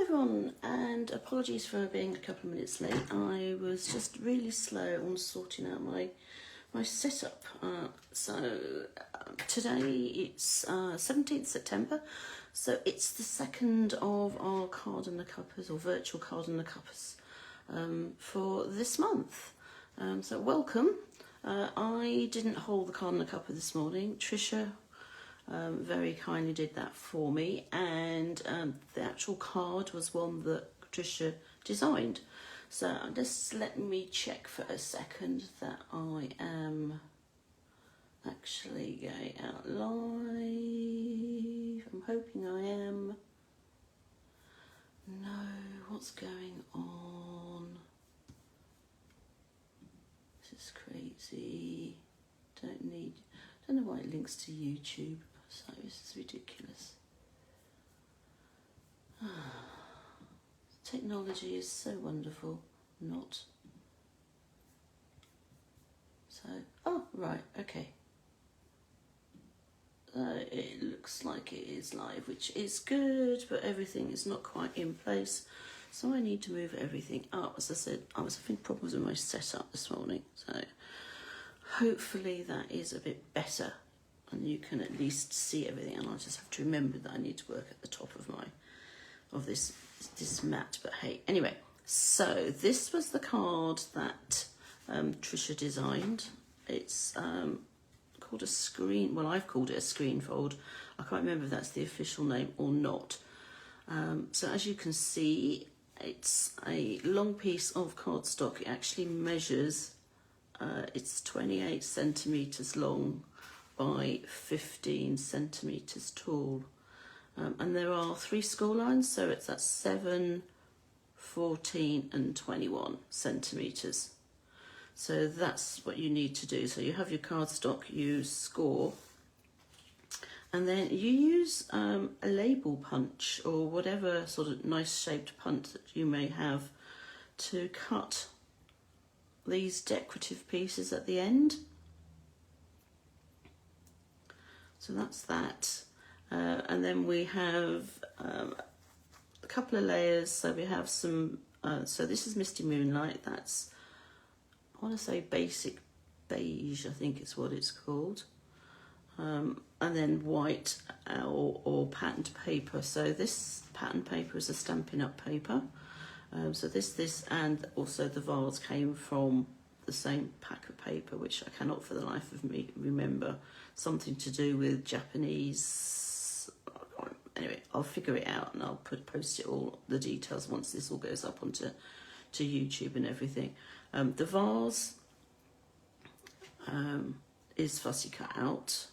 everyone, and apologies for being a couple of minutes late. I was just really slow on sorting out my setup. Today it's 17th September, so it's the second of our Card and the Cuppas, or virtual Card and the Cuppas, for this month. So welcome. I didn't hold the Card and the Cuppa this morning. Trisha very kindly did that for me, and the actual card was one that Trisha designed. So just let me check for a second that I am actually going out live. I'm hoping I am. No, what's going on? This is crazy. Don't know why it links to YouTube. So this is ridiculous. Technology is so wonderful. Not. So, oh, right, okay. It looks like it is live, which is good, but everything is not quite in place. So I need to move everything up. As I said, I was having problems with my setup this morning. So hopefully that is a bit better, and you can at least see everything. And I just have to remember that I need to work at the top of this mat. But hey, anyway, so this was the card that Trisha designed. It's called a screen. Well, I've called it a screen fold. I can't remember if that's the official name or not. So as you can see, it's a long piece of cardstock. It actually measures. It's 28 centimeters long by 15 centimeters tall, and there are 3 score lines, so it's at 7, 14 and 21 centimeters. So that's what you need to do. So you have your cardstock, you score, and then you use a label punch or whatever sort of nice shaped punch that you may have to cut these decorative pieces at the end. So that's that. And then we have a couple of layers. So we have some, so this is Misty Moonlight. That's, I want to say basic beige, I think it's what it's called. And then white or patterned paper. So this patterned paper is a Stampin' Up paper. So this and also the vase came from the same pack of paper, which I cannot for the life of me remember. Something to do with Japanese. Anyway, I'll figure it out and I'll post it all, the details, once this all goes up onto YouTube and everything. The vase is fussy cut out,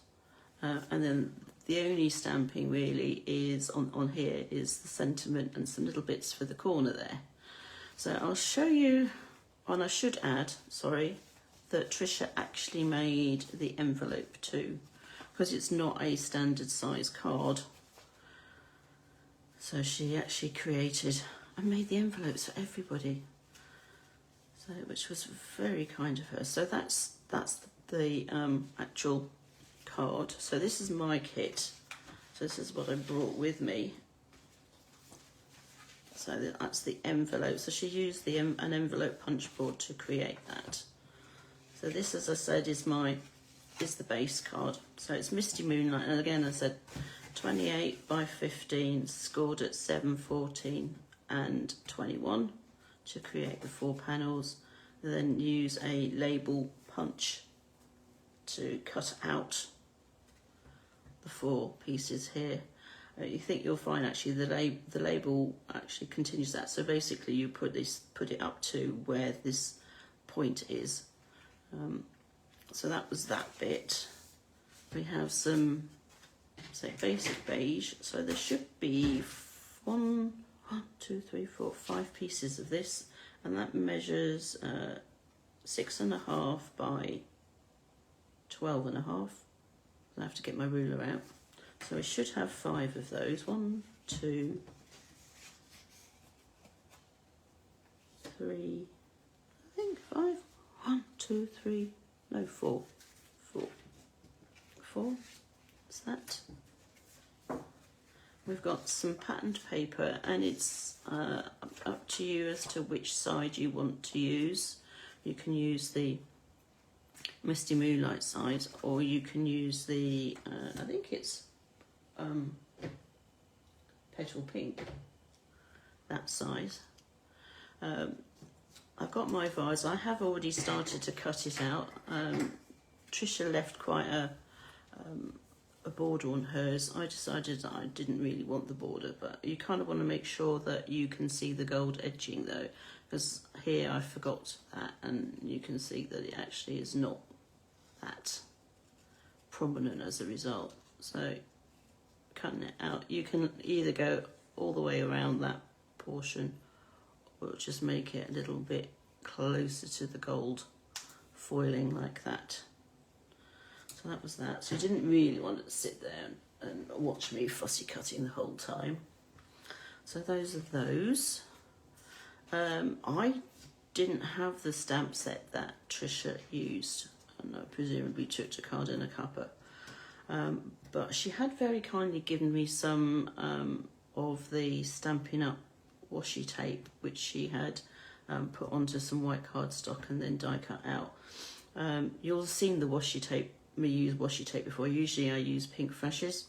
and then the only stamping really is on here is the sentiment and some little bits for the corner there. So I'll show you, and I should add, sorry, that Trisha actually made the envelope too, because it's not a standard size card. So she actually created and made the envelopes for everybody. So, which was very kind of her. So that's the actual card. So this is my kit. So this is what I brought with me. So that's the envelope. So she used an envelope punch board to create that. So this, as I said, is the base card. So it's Misty Moonlight, and again I said 28 by 15, scored at 7, 14 and 21 to create the 4 panels. Then use a label punch to cut out the 4 pieces here. You think you'll find actually the label actually continues that. So basically you put it up to where this point is. So that was that bit. We have some, say, basic beige. So there should be 1, 2, 3, 4, 5 pieces of this, and that measures 6.5 by 12.5. I have to get my ruler out. So I should have 5 of those. 1, 2, 3, I think 5. 1, 2, 3, no, 4. 4. Is that? we've got some patterned paper, and it's up to you as to which side you want to use. You can use the Misty Moonlight side, or you can use the, I think it's Petal Pink, that size. I've got my vase. I have already started to cut it out. Trisha left quite a border on hers. I decided that I didn't really want the border, but you kind of want to make sure that you can see the gold edging though, because here I forgot that, and you can see that it actually is not that prominent as a result. So cutting it out, you can either go all the way around that portion, or just make it a little bit closer to the gold foiling like that. So that was that. So you didn't really want to sit there and watch me fussy cutting the whole time. So those are those. I didn't have the stamp set that Trisha used, and I presumably took to Card A Cuppa. But she had very kindly given me some of the Stampin' Up washi tape, which she had put onto some white cardstock and then die cut out. You'll have seen the washi tape, me use washi tape before. Usually I use pink flashes.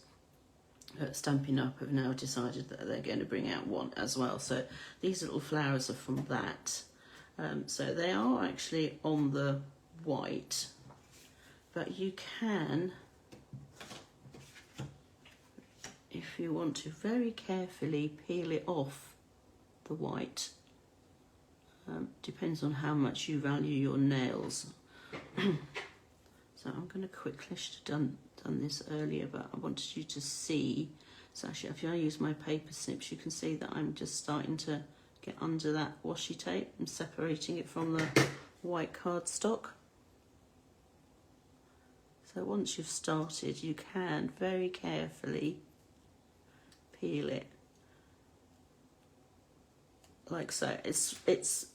Stampin' Up have now decided that they're going to bring out one as well. So these little flowers are from that. So they are actually on the white, but you can, if you want to, very carefully peel it off the white. Depends on how much you value your nails. So I'm going to quickly, I should have done this earlier, but I wanted you to see. So actually, if I use my paper snips, you can see that I'm just starting to get under that washi tape and separating it from the white cardstock. So once you've started, you can very carefully peel it like so. It's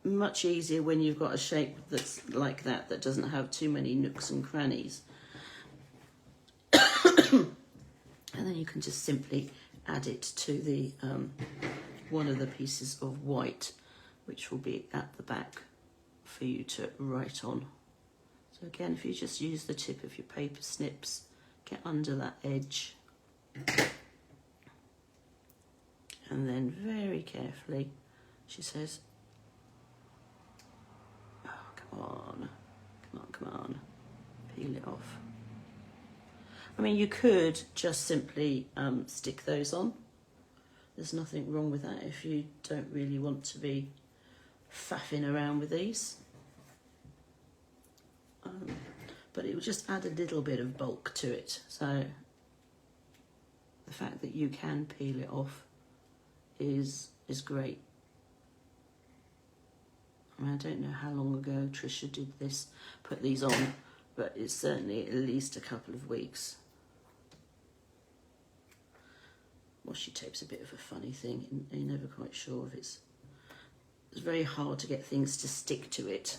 much easier when you've got a shape that's like that, that doesn't have too many nooks and crannies. And then you can just simply add it to the one of the pieces of white, which will be at the back for you to write on. So again, if you just use the tip of your paper snips, get under that edge, and then very carefully, she says, oh, come on, come on, come on, peel it off. I mean, you could just simply stick those on. There's nothing wrong with that if you don't really want to be faffing around with these. But it will just add a little bit of bulk to it. So the fact that you can peel it off is great. I mean, I don't know how long ago Trisha did this, put these on, but it's certainly at least a couple of weeks. Washi tape's a bit of a funny thing. You're never quite sure if it's very hard to get things to stick to it.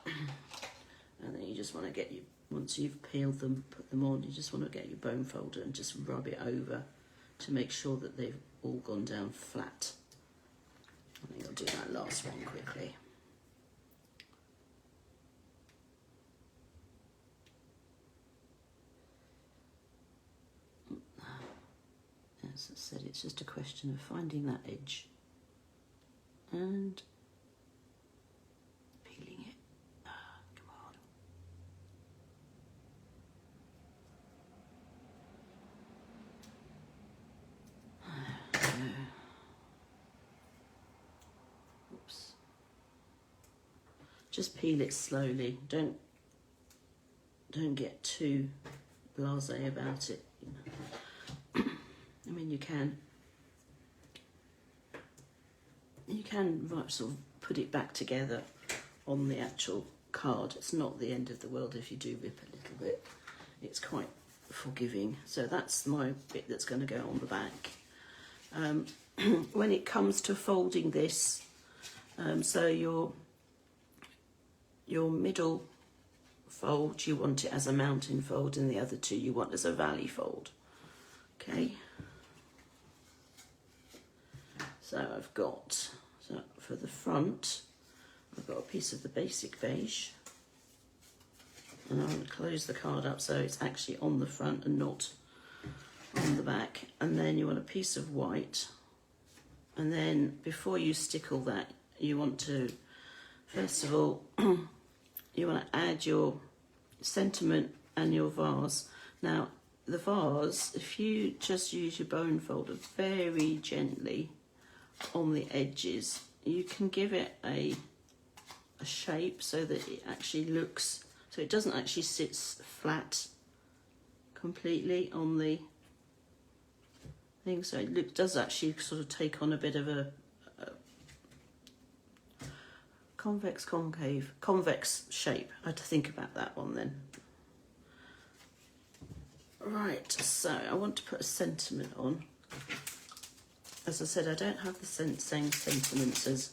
And then you just want to get once you've peeled them, put them on, you just want to get your bone folder and just rub it over to make sure that they've all gone down flat. I think I'll do that last one quickly. As I said, it's just a question of finding that edge and peeling it. Come on. Oops. Just peel it slowly. Don't get too blasé about it. You know. I mean, you can sort of put it back together on the actual card. It's not the end of the world if you do rip a little bit. It's quite forgiving. So that's my bit that's going to go on the back. When it comes to folding this, so your middle fold, you want it as a mountain fold, and the other two you want as a valley fold. Okay. So I've got, so for the front, I've got a piece of the basic beige. And I'm going to close the card up so it's actually on the front and not on the back. And then you want a piece of white. And then before you stick all that, you want to, first of all, you want to add your sentiment and your vase. Now, the vase, if you just use your bone folder very gently on the edges, you can give it a shape so that it actually looks, so it doesn't actually sit flat completely on the thing. So it does actually sort of take on a bit of a convex shape. I had to think about that one then. Right, so I want to put a sentiment on. As I said, I don't have the same sentiments as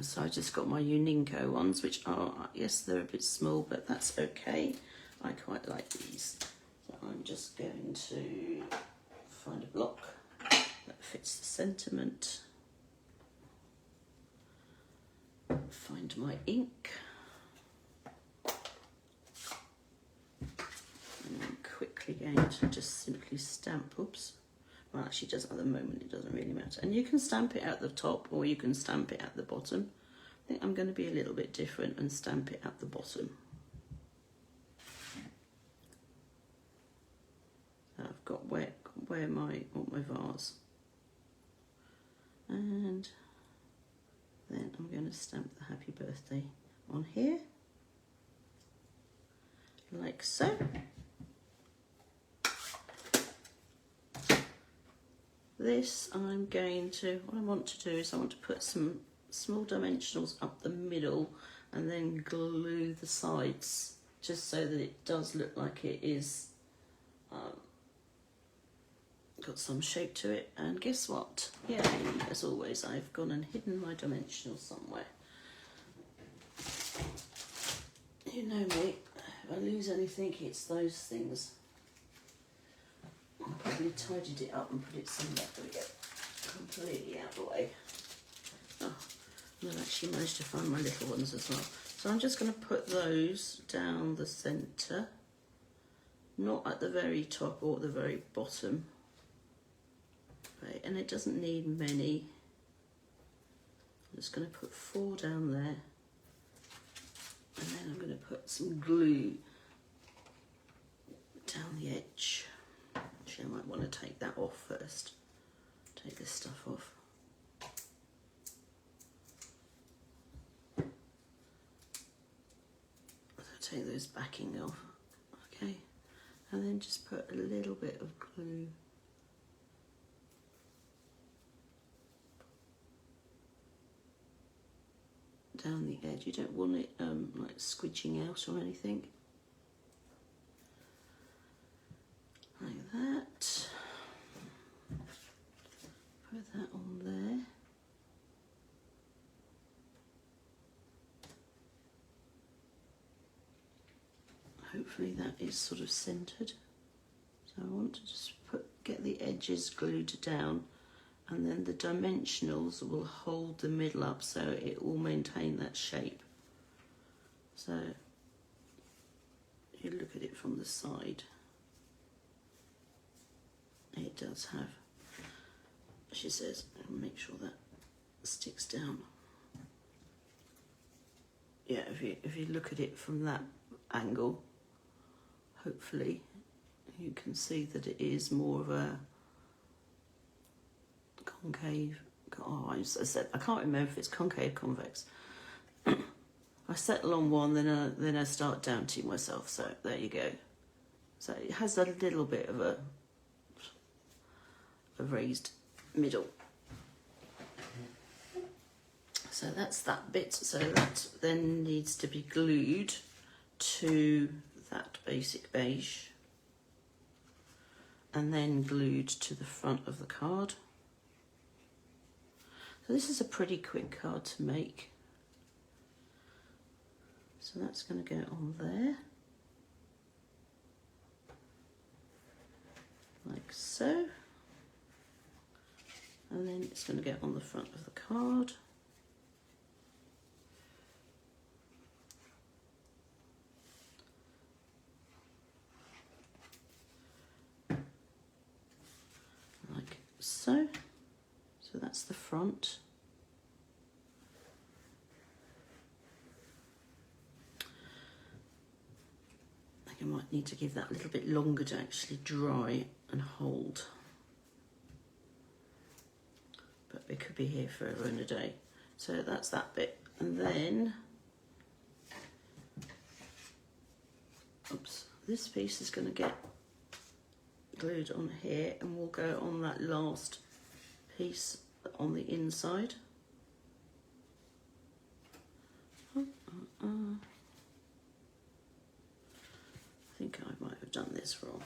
so I just got my Uniko ones, which are, yes, they're a bit small, but that's okay. I quite like these. So I'm just going to find a block that fits the sentiment. Find my ink. And I'm quickly going to just simply stamp, oops. Well, actually it doesn't at the moment, it doesn't really matter. And you can stamp it at the top or you can stamp it at the bottom. I think I'm going to be a little bit different and stamp it at the bottom. So I've got where my vase. And then I'm going to stamp the happy birthday on here. Like so. This I'm going to, what I want to do is I want to put some small dimensionals up the middle and then glue the sides just so that it does look like it is got some shape to it. And guess what? Yay, as always, I've gone and hidden my dimensional somewhere. You know me, if I lose anything, it's those things. I probably tidied it up and put it somewhere. There we go. Completely out of the way. Oh, and I've actually managed to find my little ones as well. So I'm just going to put those down the centre. Not at the very top or the very bottom. Right, and it doesn't need many. I'm just going to put 4 down there. And then I'm going to put some glue down the edge. Actually, I might want to take that off first. Take this stuff off. So take those backing off. Okay. And then just put a little bit of glue down the edge. You don't want it like squidging out or anything. Like that. Put that on there. Hopefully that is sort of centered. So I want to just get the edges glued down, and then the dimensionals will hold the middle up so it will maintain that shape. So you look at it from the side. It does have, she says, make sure that sticks down. Yeah, if you look at it from that angle, hopefully you can see that it is more of a concave. Oh, I said I can't remember if it's concave, convex. I settle on one, then I start doubting myself. So there you go. So it has a little bit of a raised middle. So that's that bit. So that then needs to be glued to that basic beige and then glued to the front of the card. So this is a pretty quick card to make. So that's going to go on there. so. And then it's going to get on the front of the card. Like so. So that's the front. I think I might need to give that a little bit longer to actually dry and hold. But it could be here forever and a day. So that's that bit. And then, oops, this piece is going to get glued on here and will go on that last piece on the inside. I think I might have done this wrong.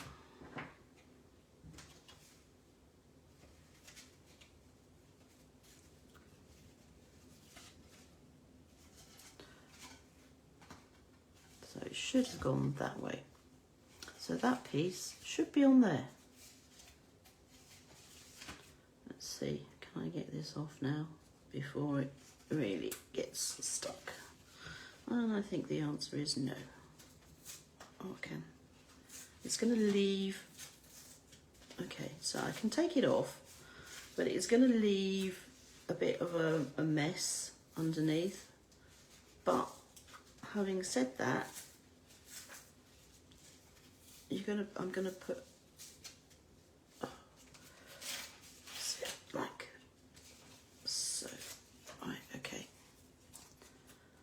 So it should have gone that way. So that piece should be on there. Let's see, can I get this off now before it really gets stuck? And I think the answer is no. Okay. It's going to leave, okay, so I can take it off, but it's going to leave a bit of a mess underneath. But having said that, I'm gonna put like so. Right, okay.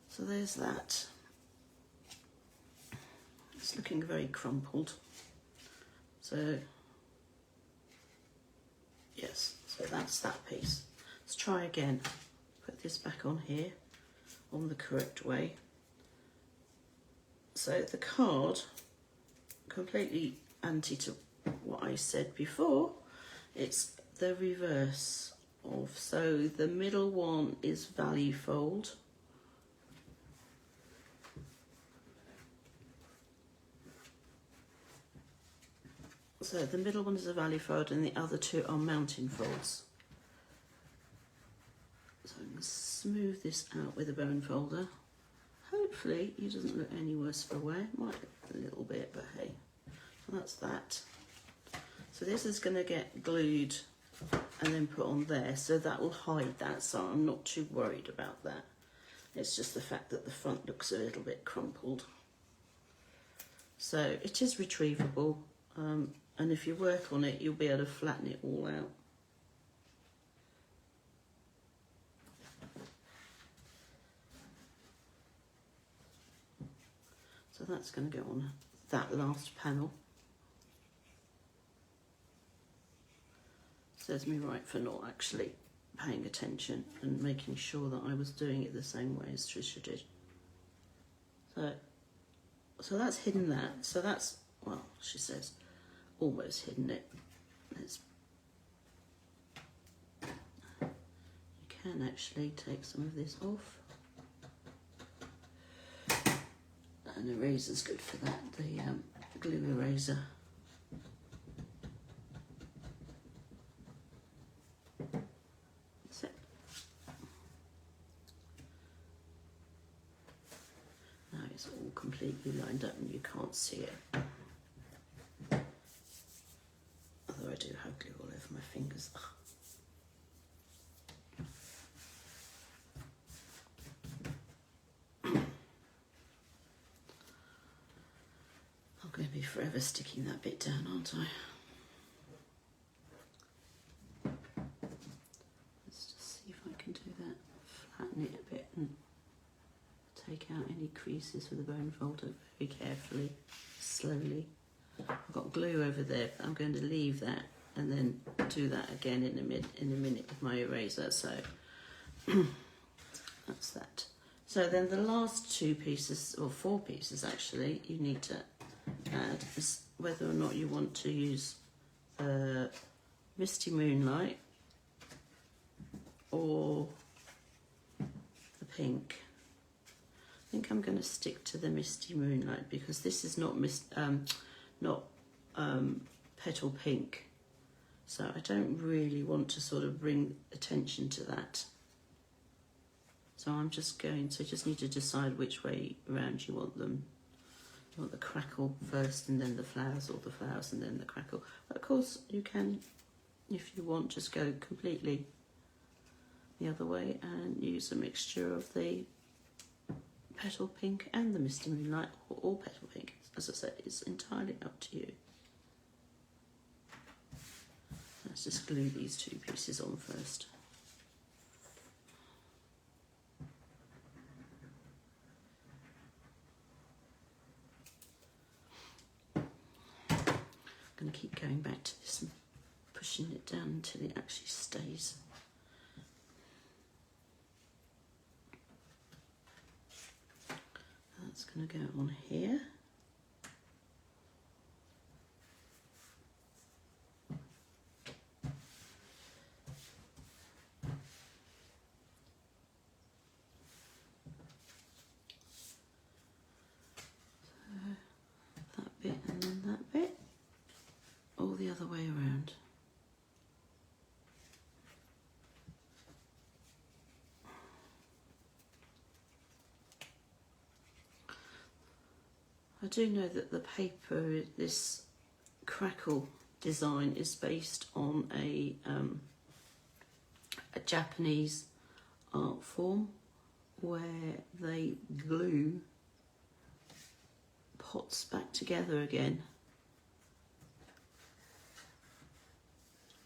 So there's that. It's looking very crumpled. So yes, so that's that piece. Let's try again. Put this back on here on the correct way. So the card, completely anti to what I said before, it's the reverse of, so the middle one is value fold. So the middle one is a value fold and the other two are mountain folds. So I'm going to smooth this out with a bone folder. Hopefully it doesn't look any worse for wear. Might look a little bit, but hey. So that's that. So this is going to get glued and then put on there. So that will hide that. So I'm not too worried about that. It's just the fact that the front looks a little bit crumpled. So it is retrievable. And if you work on it, you'll be able to flatten it all out. So that's going to go on that last panel. Serves me right for not actually paying attention and making sure that I was doing it the same way as Trisha did. So that's hidden that. So that's, well, she says, almost hidden it. You can actually take some of this off. An eraser's good for that, the glue eraser. That's it. Now it's all completely lined up and you can't see it. Although I do have glue all over my fingers. I'm going to be forever sticking that bit down, aren't I? Let's just see if I can do that. Flatten it a bit and take out any creases with a bone folder very carefully, slowly. I've got glue over there, but I'm going to leave that and then do that again in a minute with my eraser. So that's that. So then the last two pieces, or four pieces actually, you need to add is whether or not you want to use Misty Moonlight or the pink. I think I'm going to stick to the Misty Moonlight because this is not petal pink. So I don't really want to sort of bring attention to that. So I'm just going to just need to decide which way around you want them. You want the crackle first and then the flowers, or the flowers and then the crackle. But of course you can, if you want, just go completely the other way and use a mixture of the Petal Pink and the Misty Moonlight, or all Petal Pink. As I said, it's entirely up to you. Let's just glue these two pieces on first. I'm going to keep going back to this and pushing it down until it actually stays. That's going to go on here. And then that bit, all the other way around. I do know that the paper, this crackle design, is based on a Japanese art form where they glue pots back together again,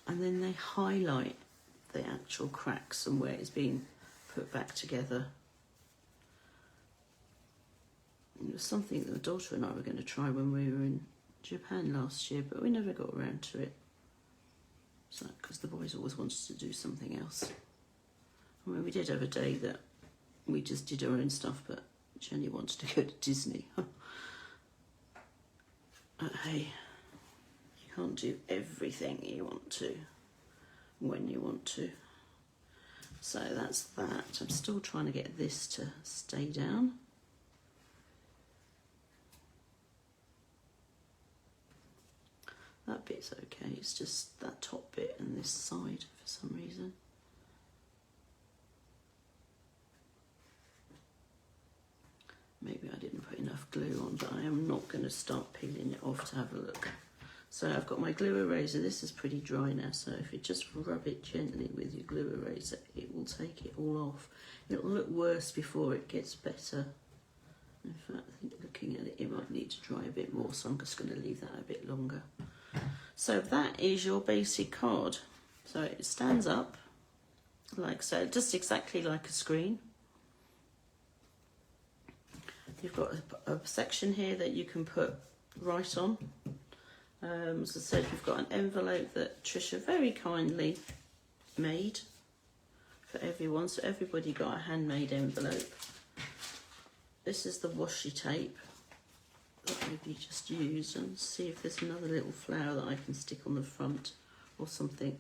and then they highlight the actual cracks and where it's being put back together. It was something that my daughter and I were going to try when we were in Japan last year, but we never got around to it. So, because the boys always wanted to do something else. I mean, we did have a day that we just did our own stuff, but Jenny wanted to go to Disney. But hey, you can't do everything you want to when you want to. So that's that. I'm still trying to get this to stay down. That bit's okay, it's just that top bit and this side for some reason. Maybe I didn't put enough glue on, but I am not going to start peeling it off to have a look. So I've got my glue eraser. This is pretty dry now, so if you just rub it gently with your glue eraser, it will take it all off. It'll look worse before it gets better. In fact, I think looking at it, it might need to dry a bit more, so I'm just going to leave that a bit longer. So that is your basic card. So it stands up like so, just exactly like a screen. You've got a section here that you can put right on. As I said, you've got an envelope that Trisha very kindly made for everyone. So everybody got a handmade envelope. This is the washi tape that we just used, and see if there's another little flower that I can stick on the front or something.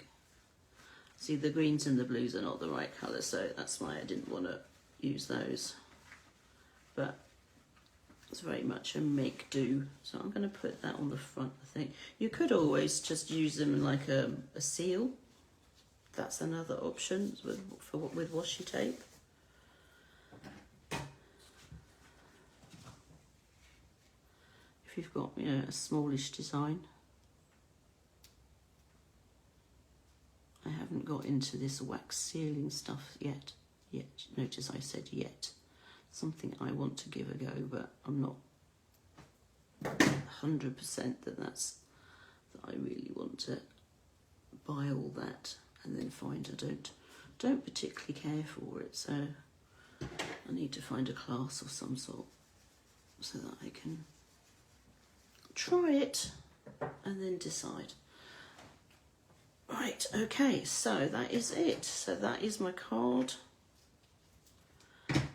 See, the greens and the blues are not the right colour, so that's why I didn't want to use those. But it's very much a make do, so I'm going to put that on the front, I think. You could always just use them like a seal. That's another option with washi tape. If you've got, you know, a smallish design. I haven't got into this wax sealing stuff yet. Notice I said yet. Something I want to give a go, but I'm not 100% that I really want to buy all that and then find I don't particularly care for it, so I need to find a class of some sort so that I can try it and then decide. Right, okay, so that is it. So that is my card.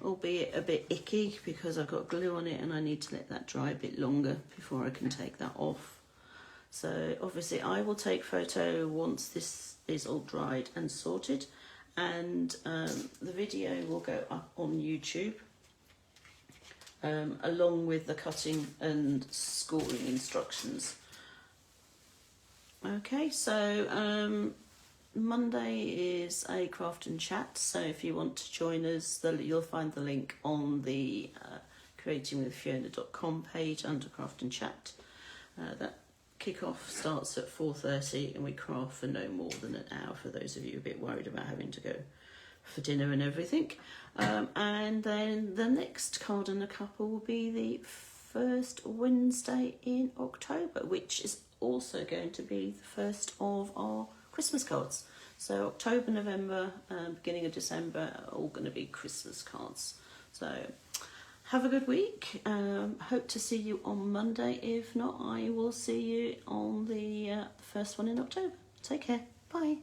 Albeit a bit icky because I've got glue on it and I need to let that dry a bit longer before I can take that off. So obviously I will take photo once this is all dried and sorted, and the video will go up on YouTube along with the cutting and scoring instructions. Okay, so Monday is a craft and chat, so if you want to join us, you'll find the link on the creatingwithfiona.com page under craft and chat. That kick-off starts at 4:30 and we craft for no more than an hour for those of you a bit worried about having to go for dinner and everything. And then the next Card and a Cuppa will be the first Wednesday in October, which is also going to be the first of our Christmas cards. So October, November, beginning of December are all going to be Christmas cards. So have a good week. Hope to see you on Monday. If not, I will see you on the first one in October. Take care. Bye.